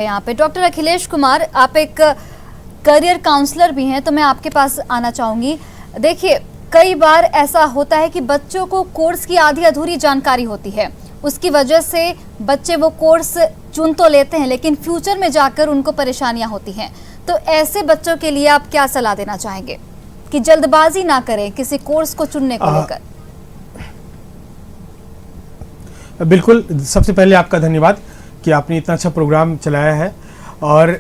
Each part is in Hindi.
यहाँ पे डॉक्टर अखिलेश कुमार, आप एक करियर काउंसलर भी हैं, तो मैं आपके पास आना चाहूंगी। देखिए, कई बार ऐसा होता है कि बच्चों को कोर्स की आधी अधूरी जानकारी होती है, उसकी वजह से बच्चे वो कोर्स चुन तो लेते हैं लेकिन फ्यूचर में जाकर उनको परेशानियां होती हैं। तो ऐसे बच्चों के लिए आप क्या सलाह देना चाहेंगे कि जल्दबाजी ना करें किसी कोर्स को चुनने को लेकर? बिल्कुल, सबसे पहले आपका धन्यवाद कि आपने इतना अच्छा प्रोग्राम चलाया है। और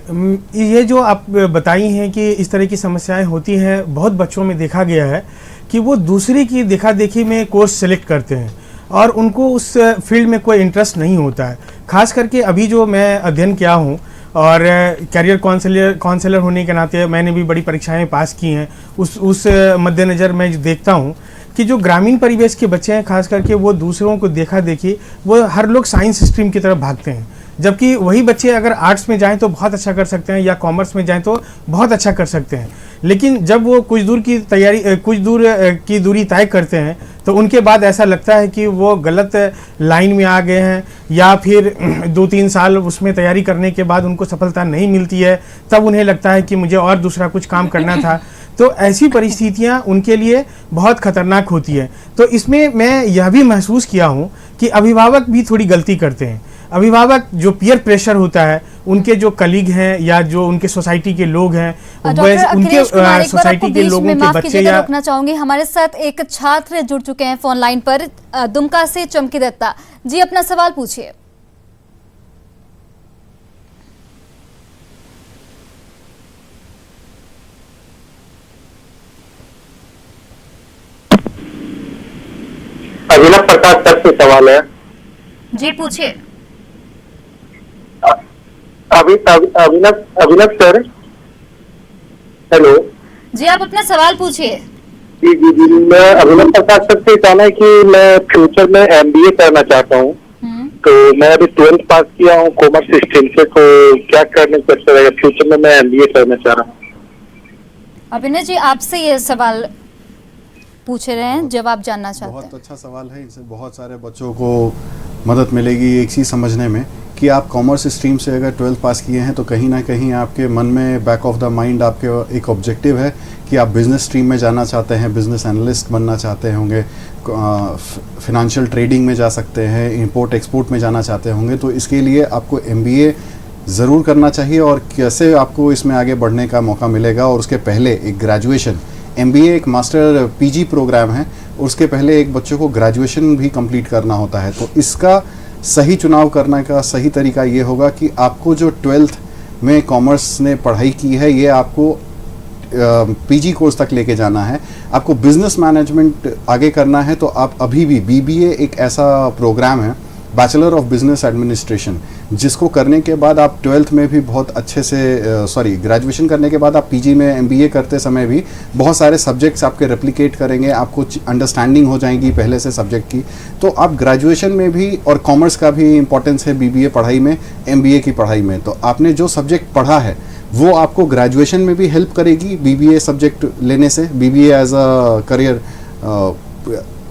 ये जो आप बताई हैं कि इस तरह की समस्याएं होती हैं, बहुत बच्चों में देखा गया है कि वो दूसरे की देखा देखी में कोर्स सेलेक्ट करते हैं और उनको उस फील्ड में कोई इंटरेस्ट नहीं होता है। खास करके अभी जो मैं अध्ययन किया हूँ और कैरियर काउंसलर होने के नाते मैंने भी बड़ी परीक्षाएं पास की हैं, उस मद्देनज़र मैं देखता हूँ कि जो ग्रामीण परिवेश के बच्चे हैं, खास करके वो दूसरों को देखा देखी वो हर लोग साइंस स्ट्रीम की तरफ भागते हैं, जबकि वही बच्चे अगर आर्ट्स में जाएं तो बहुत अच्छा कर सकते हैं या कॉमर्स में जाएं तो बहुत अच्छा कर सकते हैं। लेकिन जब वो कुछ दूर की दूरी तय करते हैं तो उनके बाद ऐसा लगता है कि वो गलत लाइन में आ गए हैं, या फिर 2-3 साल उसमें तैयारी करने के बाद उनको सफलता नहीं मिलती है, तब उन्हें लगता है कि मुझे और दूसरा कुछ काम करना था। तो ऐसी परिस्थितियां उनके लिए बहुत खतरनाक होती है। तो इसमें मैं यह भी महसूस किया हूँ कि अभिभावक भी थोड़ी गलती करते हैं। अभिभावक जो पीयर प्रेशर होता है, उनके जो कलीग हैं या जो उनके सोसाइटी के लोग हैं, उनके सोसाइटी के लोगों के बच्चे या रोकना चाहूंगी। हमारे साथ एक छात्र जुड़ चुके हैं फोन लाइन पर, दुमका से चमकी दत्ता जी, अपना सवाल पूछिए। अभिनव प्रकाश सर से सवाल है जी, पूछिए। अभिनव सर, हेलो जी, आप अपना सवाल पूछिए। जी जी जी, मैं अभिनव प्रकाश सर से कहना है कि मैं फ्यूचर में एमबीए करना चाहता हूँ। तो मैं अभी 12th पास किया हूँ कॉमर्स स्ट्रीम से, तो क्या करने से अच्छा रहेगा? फ्यूचर में मैं एमबीए करना चाह रहा हूँ। अभिनव जी, आपसे ये सवाल पूछ रहे हैं, जवाब जानना चाहते हैं। बहुत अच्छा सवाल है, इससे बहुत सारे बच्चों को मदद मिलेगी एक चीज़ समझने में कि आप कॉमर्स स्ट्रीम से अगर 12th पास किए हैं तो कहीं ना कहीं आपके मन में बैक ऑफ द माइंड आपके एक ऑब्जेक्टिव है कि आप बिज़नेस स्ट्रीम में जाना चाहते हैं, बिज़नेस एनालिस्ट बनना चाहते होंगे, फिनेंशियल ट्रेडिंग में जा सकते हैं, इंपोर्ट एक्सपोर्ट में जाना चाहते होंगे। तो इसके लिए आपको एमबीए ज़रूर करना चाहिए। और कैसे आपको इसमें आगे बढ़ने का मौका मिलेगा, और उसके पहले एक ग्रेजुएशन, एमबीए एक मास्टर पीजी प्रोग्राम है, उसके पहले एक बच्चों को ग्रेजुएशन भी कंप्लीट करना होता है। तो इसका सही चुनाव करने का सही तरीका ये होगा कि आपको जो 12th में कॉमर्स ने पढ़ाई की है, ये आपको पीजी कोर्स तक लेके जाना है। आपको बिजनेस मैनेजमेंट आगे करना है तो आप अभी भी बीबीए एक ऐसा प्रोग्राम है, बैचलर ऑफ बिजनेस एडमिनिस्ट्रेशन, जिसको करने के बाद आप 12th में भी बहुत अच्छे से ग्रेजुएशन करने के बाद आप पीजी में एमबीए करते समय भी बहुत सारे सब्जेक्ट्स आपके रेप्लिकेट करेंगे, आपको अंडरस्टैंडिंग हो जाएगी पहले से सब्जेक्ट की। तो आप ग्रेजुएशन में भी, और कॉमर्स का भी इंपॉर्टेंस है बीबीए पढ़ाई में, एमबीए की पढ़ाई में। तो आपने जो सब्जेक्ट पढ़ा है वो आपको ग्रेजुएशन में भी हेल्प करेगी बीबीए सब्जेक्ट लेने से। BBA as a career,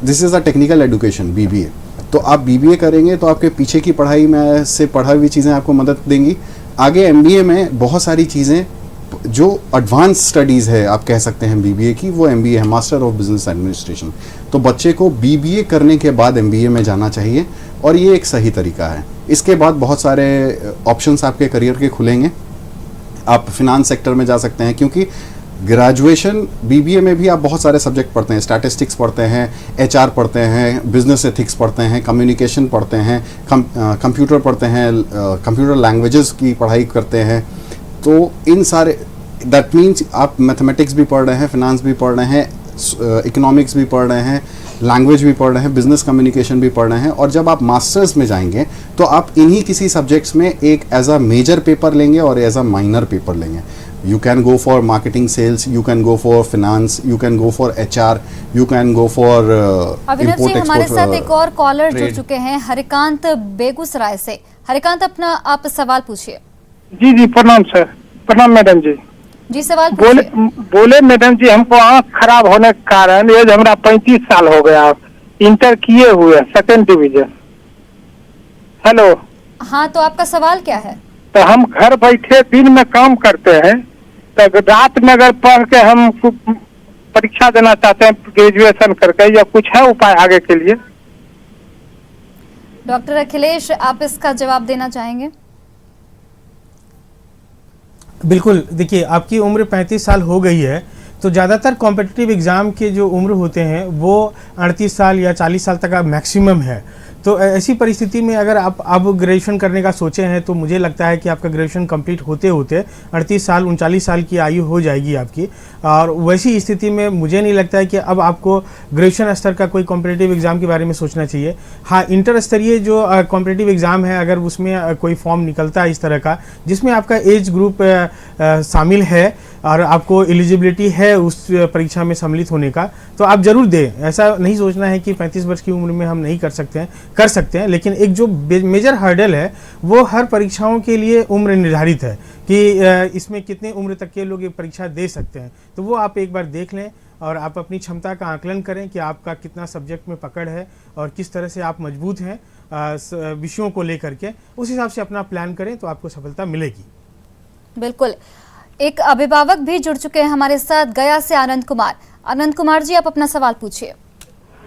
this is a technical education BBA. तो आप बीबीए करेंगे तो आपके पीछे की पढ़ाई में से पढ़ा हुई चीज़ें आपको मदद देंगी। आगे एमबीए में बहुत सारी चीज़ें जो एडवांस स्टडीज़ है आप कह सकते हैं बीबीए की, वो एमबीए है, मास्टर ऑफ बिजनेस एडमिनिस्ट्रेशन। तो बच्चे को बीबीए करने के बाद एमबीए में जाना चाहिए, और ये एक सही तरीका है। इसके बाद बहुत सारे ऑप्शंस आपके करियर के खुलेंगे। आप फिनांस सेक्टर में जा सकते हैं, क्योंकि ग्रेजुएशन बीबीए में भी आप बहुत सारे सब्जेक्ट पढ़ते हैं, स्टैटिस्टिक्स पढ़ते हैं, एचआर पढ़ते हैं, बिजनेस एथिक्स पढ़ते हैं, कम्युनिकेशन पढ़ते हैं, कंप्यूटर पढ़ते हैं, कंप्यूटर लैंग्वेजेस की पढ़ाई करते हैं। तो इन सारे, दैट मीन्स आप मैथमेटिक्स भी पढ़ रहे हैं, फिनांस भी पढ़ रहे हैं, इकोनॉमिक्स भी पढ़ रहे हैं, लैंग्वेज भी पढ़ रहे हैं, बिजनेस कम्युनिकेशन भी पढ़ रहे हैं। और जब आप मास्टर्स में जाएंगे तो आप इन्हीं किसी सब्जेक्ट्स में एक एज अ मेजर पेपर लेंगे और एज अ माइनर पेपर लेंगे। You can go for marketing sales, you can go for finance, you can go for HR, you can go for Abhinav ji, हमारे साथ एक और कॉलर जुड़ चुके हैं, हरिकांत बेगूसराय से। हरिकांत, अपना आप सवाल पूछिए। जी जी, प्रणाम सर। प्रणाम मैडम जी। जी, सवाल बोले मैडम जी, हमको आँख खराब होने के कारण एज हमारा 35 साल हो गया, इंटर किए हुए 2nd डिवीजन। हेलो। हाँ, तो आपका सवाल क्या है? तो हम घर बैठे दिन में काम करते हैं, तो रात में अगर पढ़ के हम परीक्षा देना चाहते हैं ग्रेजुएशन करके, या कुछ है उपाय आगे के लिए? डॉक्टर अखिलेश, आप इसका जवाब देना चाहेंगे? बिल्कुल, देखिए आपकी उम्र 35 साल हो गई है, तो ज़्यादातर कॉम्पिटिटिव एग्ज़ाम के जो उम्र होते हैं वो 38 साल या 40 साल तक का मैक्सिमम है। तो ऐसी परिस्थिति में अगर आप अब ग्रेजुएशन करने का सोचे हैं तो मुझे लगता है कि आपका ग्रेजुएशन कंप्लीट होते होते 38 साल 39 साल की आयु हो जाएगी आपकी। और वैसी स्थिति में मुझे नहीं लगता है कि अब आपको ग्रेजुएशन स्तर का कोई कॉम्पिटिटिव एग्ज़ाम के बारे में सोचना चाहिए। हाँ, इंटर स्तरीय जो कॉम्पिटिटिव एग्ज़ाम है, अगर उसमें कोई फॉर्म निकलता है इस तरह का जिसमें आपका एज ग्रुप शामिल है और आपको एलिजिबिलिटी है उस परीक्षा में सम्मिलित होने का, तो आप जरूर दें। ऐसा नहीं सोचना है कि 35 वर्ष की उम्र में हम नहीं कर सकते हैं, लेकिन एक जो मेजर हर्डल है वो हर परीक्षाओं के लिए उम्र निर्धारित है कि इसमें कितने उम्र तक के लोग ये परीक्षा दे सकते हैं। तो वो आप एक बार देख लें और आप अपनी क्षमता का आकलन करें कि आपका कितना सब्जेक्ट में पकड़ है और किस तरह से आप मजबूत हैं विषयों को लेकर के। उस हिसाब से अपना प्लान करें तो आपको सफलता मिलेगी। बिल्कुल। एक अभिभावक भी जुड़ चुके हैं हमारे साथ, गया से आनंद कुमार। आनंद कुमार जी, आप अपना सवाल पूछिए।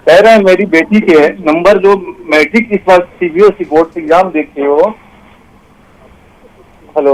कह रहे हैं मेरी बेटी के नंबर जो मैट्रिक इस बार सीबीएसई बोर्ड एग्जाम देखे हो। हेलो।